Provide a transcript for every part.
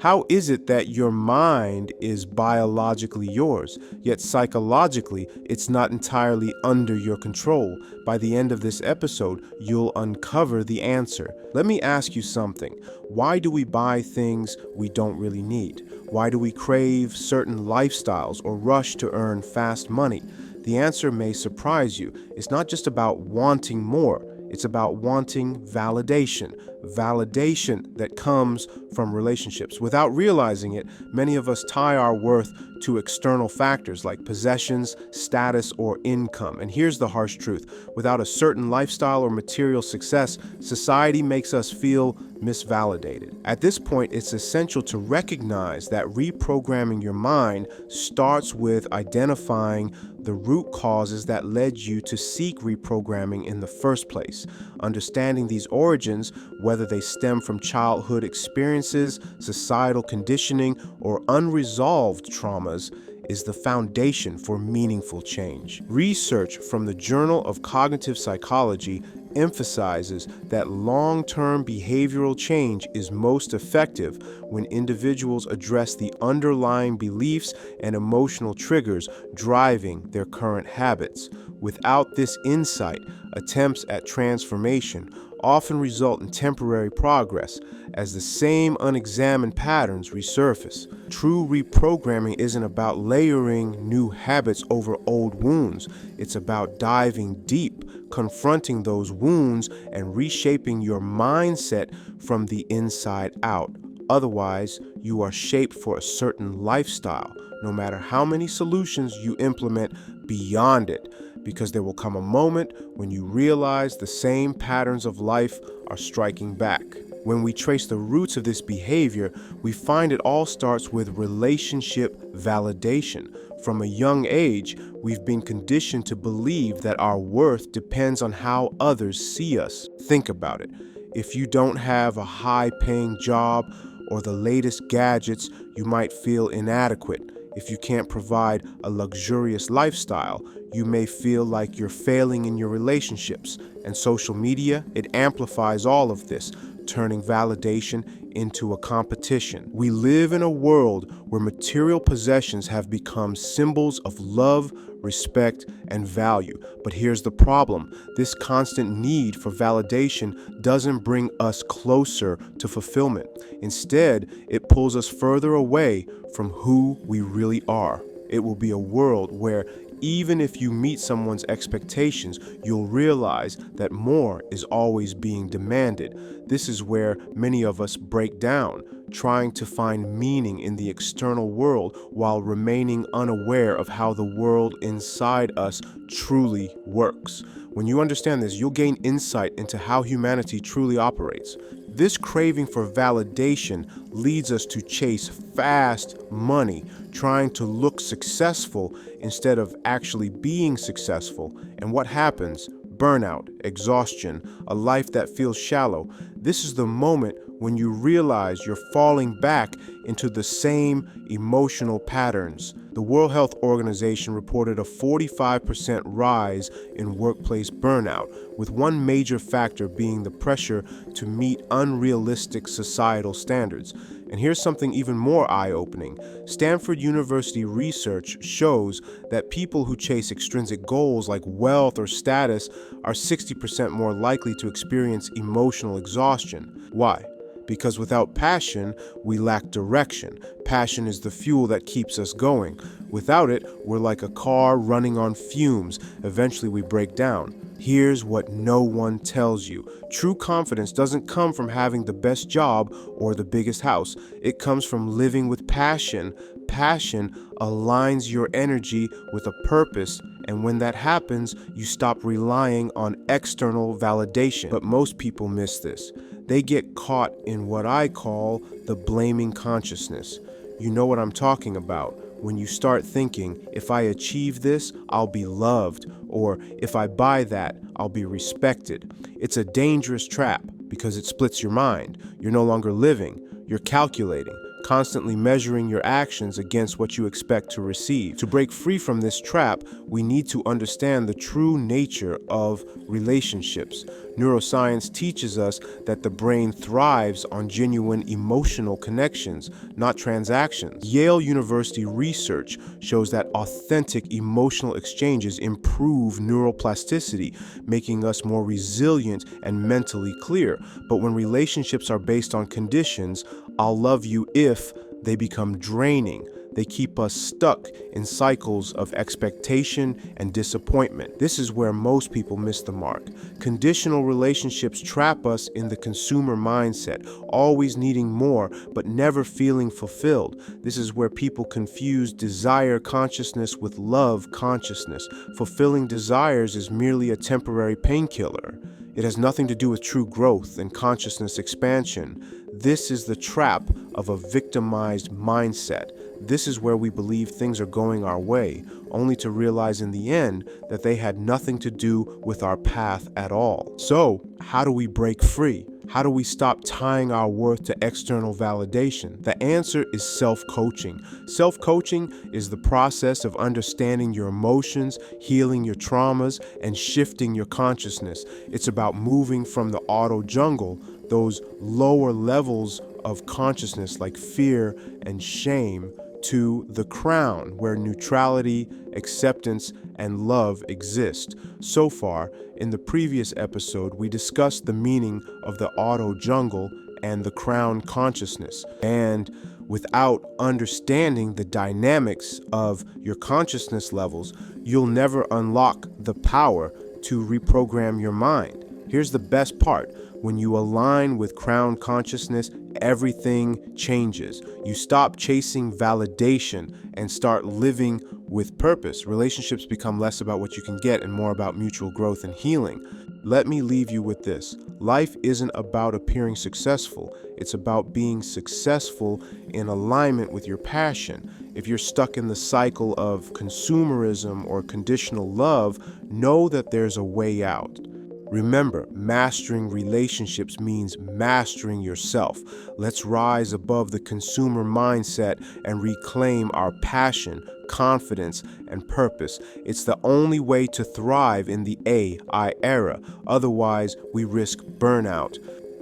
How is it that your mind is biologically yours, yet psychologically it's not entirely under your control? By the end of this episode, you'll uncover the answer. Let me ask you something. Why do we buy things we don't really need? Why do we crave certain lifestyles or rush to earn fast money? The answer may surprise you. It's not just about wanting more. It's about wanting validation that comes from relationships. Without realizing it, many of us tie our worth to external factors like possessions, status, or income. And here's the harsh truth. Without a certain lifestyle or material success, society makes us feel misvalidated. At this point, it's essential to recognize that reprogramming your mind starts with identifying the root causes that led you to seek reprogramming in the first place. Understanding these origins, whether they stem from childhood experiences, societal conditioning, or unresolved traumas, is the foundation for meaningful change. Research from the Journal of Cognitive Psychology emphasizes that long-term behavioral change is most effective when individuals address the underlying beliefs and emotional triggers driving their current habits. Without this insight, attempts at transformation often result in temporary progress as the same unexamined patterns resurface. True reprogramming isn't about layering new habits over old wounds. It's about diving deep, confronting those wounds, and reshaping your mindset from the inside out. Otherwise, you are shaped for a certain lifestyle, no matter how many solutions you implement beyond it, because there will come a moment when you realize the same patterns of life are striking back. When we trace the roots of this behavior, we find it all starts with relationship validation. From a young age, we've been conditioned to believe that our worth depends on how others see us. Think about it. If you don't have a high-paying job or the latest gadgets, you might feel inadequate. If you can't provide a luxurious lifestyle, you may feel like you're failing in your relationships. And social media, it amplifies all of this, turning validation into a competition. We live in a world where material possessions have become symbols of love, respect, and value. But here's the problem. This constant need for validation doesn't bring us closer to fulfillment. Instead, it pulls us further away from who we really are. It will be a world where even if you meet someone's expectations, you'll realize that more is always being demanded. This is where many of us break down, trying to find meaning in the external world while remaining unaware of how the world inside us truly works. When you understand this, you'll gain insight into how humanity truly operates. This craving for validation leads us to chase fast money, trying to look successful instead of actually being successful. And what happens? Burnout, exhaustion, a life that feels shallow. This is the moment when you realize you're falling back into the same emotional patterns. The World Health Organization reported a 45% rise in workplace burnout, with one major factor being the pressure to meet unrealistic societal standards. And here's something even more eye-opening. Stanford University research shows that people who chase extrinsic goals like wealth or status are 60% more likely to experience emotional exhaustion. Why? Because without passion, we lack direction. Passion is the fuel that keeps us going. Without it, we're like a car running on fumes. Eventually, we break down. Here's what no one tells you. True confidence doesn't come from having the best job or the biggest house. It comes from living with passion. Passion aligns your energy with a purpose, and when that happens, you stop relying on external validation. But most people miss this. They get caught in what I call the blaming consciousness. You know what I'm talking about. When you start thinking, if I achieve this, I'll be loved, or if I buy that, I'll be respected. It's a dangerous trap because it splits your mind. You're no longer living, you're calculating. constantly measuring your actions against what you expect to receive. To break free from this trap, we need to understand the true nature of relationships. Neuroscience teaches us that the brain thrives on genuine emotional connections, not transactions. Yale University research shows that authentic emotional exchanges improve neuroplasticity, making us more resilient and mentally clear. But when relationships are based on conditions, I'll love you if, they become draining. They keep us stuck in cycles of expectation and disappointment. This is where most people miss the mark. Conditional relationships trap us in the consumer mindset, always needing more but never feeling fulfilled. This is where people confuse desire consciousness with love consciousness. Fulfilling desires is merely a temporary painkiller. It has nothing to do with true growth and consciousness expansion. This is the trap of a victimized mindset. This is where we believe things are going our way, only to realize in the end that they had nothing to do with our path at all. So, how do we break free? How do we stop tying our worth to external validation? The answer is self-coaching. Self-coaching is the process of understanding your emotions, healing your traumas, and shifting your consciousness. It's about moving from the auto jungle, those lower levels of consciousness like fear and shame, to the crown where neutrality, acceptance, and love exist. So far, in the previous episode, we discussed the meaning of the auto jungle and the crown consciousness. And without understanding the dynamics of your consciousness levels, you'll never unlock the power to reprogram your mind. Here's the best part. When you align with crown consciousness, everything changes. You stop chasing validation and start living with purpose. Relationships become less about what you can get and more about mutual growth and healing. Let me leave you with this. Life isn't about appearing successful. It's about being successful in alignment with your passion. If you're stuck in the cycle of consumerism or conditional love, know that there's a way out. Remember, mastering relationships means mastering yourself. Let's rise above the consumer mindset and reclaim our passion, confidence, and purpose. It's the only way to thrive in the AI era. Otherwise, we risk burnout.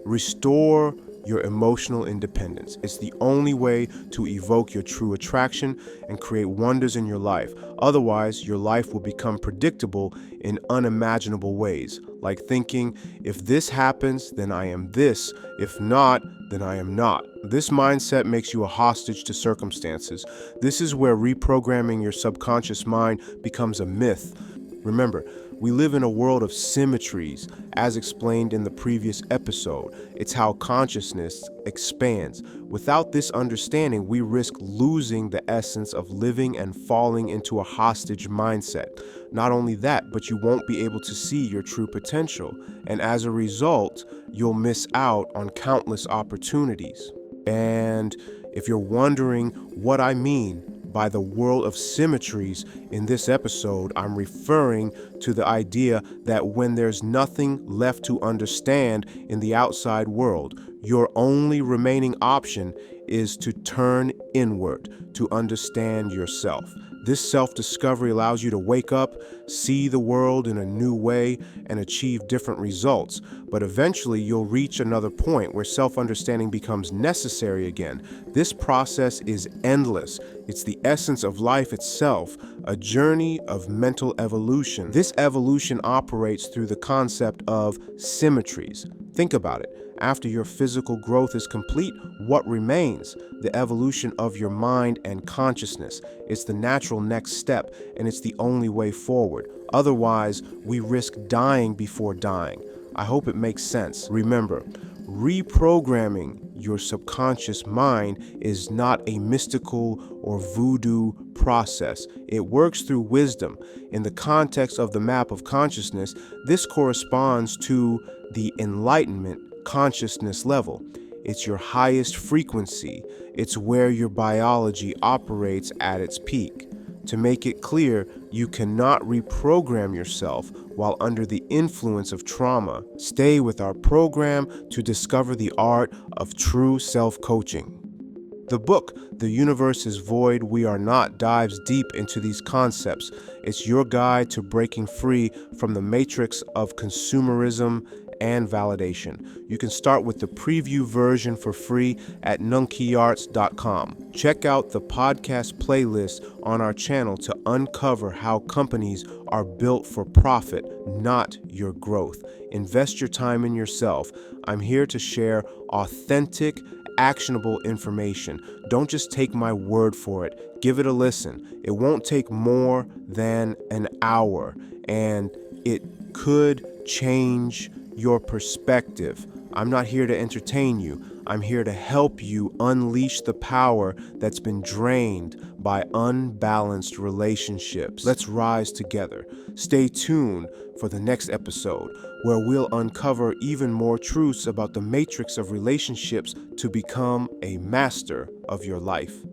Restore your emotional independence. It's the only way to evoke your true attraction and create wonders in your life. Otherwise, your life will become predictable in unimaginable ways, like thinking, if this happens, then I am this. If not, then I am not. This mindset makes you a hostage to circumstances. This is where reprogramming your subconscious mind becomes a myth. Remember, we live in a world of symmetries, as explained in the previous episode. It's how consciousness expands. Without this understanding, we risk losing the essence of living and falling into a hostage mindset. Not only that, but you won't be able to see your true potential. And as a result, you'll miss out on countless opportunities. And if you're wondering what I mean by the world of symmetries in this episode, I'm referring to the idea that when there's nothing left to understand in the outside world, your only remaining option is to turn inward to understand yourself. This self-discovery allows you to wake up, see the world in a new way, and achieve different results. But eventually, you'll reach another point where self-understanding becomes necessary again. This process is endless. It's the essence of life itself, a journey of mental evolution. This evolution operates through the concept of symmetries. Think about it. After your physical growth is complete, what remains? The evolution of your mind and consciousness. It's the natural next step, and it's the only way forward. Otherwise, we risk dying before dying. I hope it makes sense. Remember, reprogramming your subconscious mind is not a mystical or voodoo process. It works through wisdom. In the context of the map of consciousness, this corresponds to the enlightenment consciousness level. It's your highest frequency. It's where your biology operates at its peak. To make it clear, you cannot reprogram yourself while under the influence of trauma. Stay with our program to discover the art of true self-coaching. The book, The Universe is Void, We Are Not, dives deep into these concepts. It's your guide to breaking free from the matrix of consumerism and validation. You can start with the preview version for free at nunkeyarts.com. Check out the podcast playlist on our channel to uncover how companies are built for profit, not your growth. Invest your time in yourself. I'm here to share authentic, actionable information. Don't just take my word for it. Give it a listen. It won't take more than an hour, and it could change your perspective. I'm not here to entertain you. I'm here to help you unleash the power that's been drained by unbalanced relationships. Let's rise together. Stay tuned for the next episode, where we'll uncover even more truths about the matrix of relationships to become a master of your life.